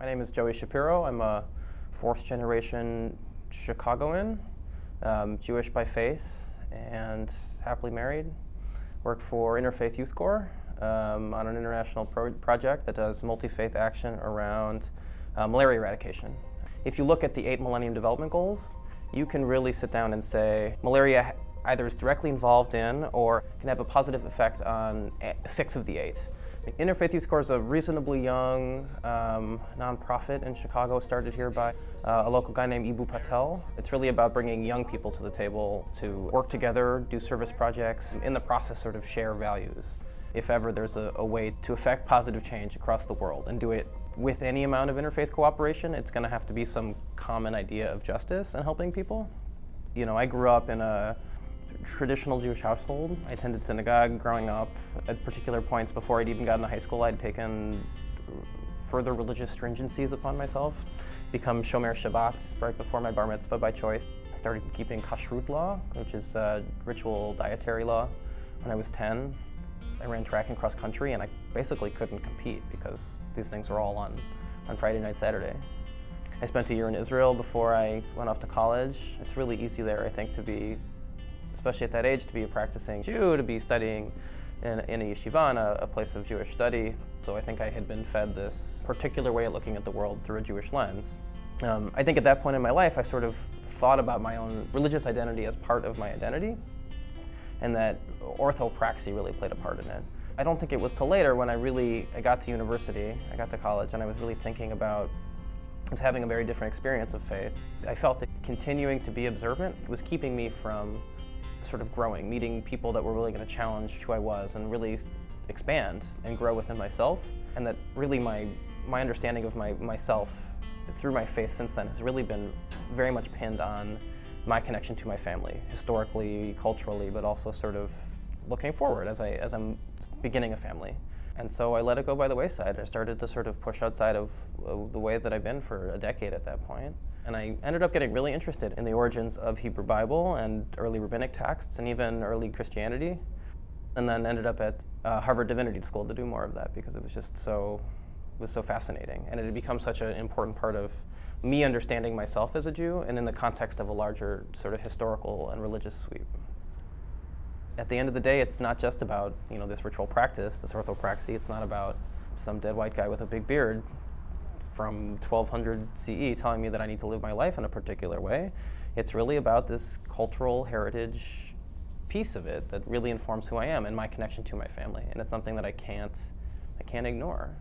My name is JShapiro. I'm a fourth generation Chicagoan, Jewish by faith, and happily married. Work for Interfaith Youth Corps on an international project that does multi-faith action around malaria eradication. If you look at the 8 Millennium Development Goals, you can really sit down and say malaria either is directly involved in or can have a positive effect on 6 of the 8. Interfaith Youth Corps is a reasonably young nonprofit in Chicago, started here by a local guy named Ibu Patel. It's really about bringing young people to the table to work together, do service projects, in the process sort of share values. If ever there's a way to affect positive change across the world and do it with any amount of interfaith cooperation, it's going to have to be some common idea of justice and helping people. You know, I grew up in a traditional Jewish household. I attended synagogue growing up. At particular points before I'd even gotten to high school, I'd taken further religious stringencies upon myself, become Shomer Shabbat right before my bar mitzvah by choice. I started keeping kashrut law, which is ritual dietary law, when I was 10. I ran track and cross country, and I basically couldn't compete because these things were all on Friday night, Saturday. I spent a year in Israel before I went off to college. It's really easy there, I think, to be, especially at that age, to be a practicing Jew, to be studying in a yeshiva, a place of Jewish study. So I think I had been fed this particular way of looking at the world through a Jewish lens. I think at that point in my life, I sort of thought about my own religious identity as part of my identity, and that orthopraxy really played a part in it. I don't think it was till later when I got to university, I got to college, and I was really thinking about, I was having a very different experience of faith. I felt that continuing to be observant was keeping me from sort of growing, meeting people that were really going to challenge who I was and really expand and grow within myself. And that really my understanding of myself through my faith since then has really been very much pinned on my connection to my family, historically, culturally, but also sort of looking forward as I'm beginning a family. And so I let it go by the wayside. I started to sort of push outside of the way that I've been for a decade at that point. And I ended up getting really interested in the origins of Hebrew Bible and early rabbinic texts and even early Christianity. And then ended up at Harvard Divinity School to do more of that because it was just so fascinating. And it had become such an important part of me understanding myself as a Jew and in the context of a larger sort of historical and religious sweep. At the end of the day, it's not just about, you know, this ritual practice, this orthopraxy. It's not about some dead white guy with a big beard from 1200 CE telling me that I need to live my life in a particular way. It's really about this cultural heritage piece of it that really informs who I am and my connection to my family. And it's something that I can't ignore.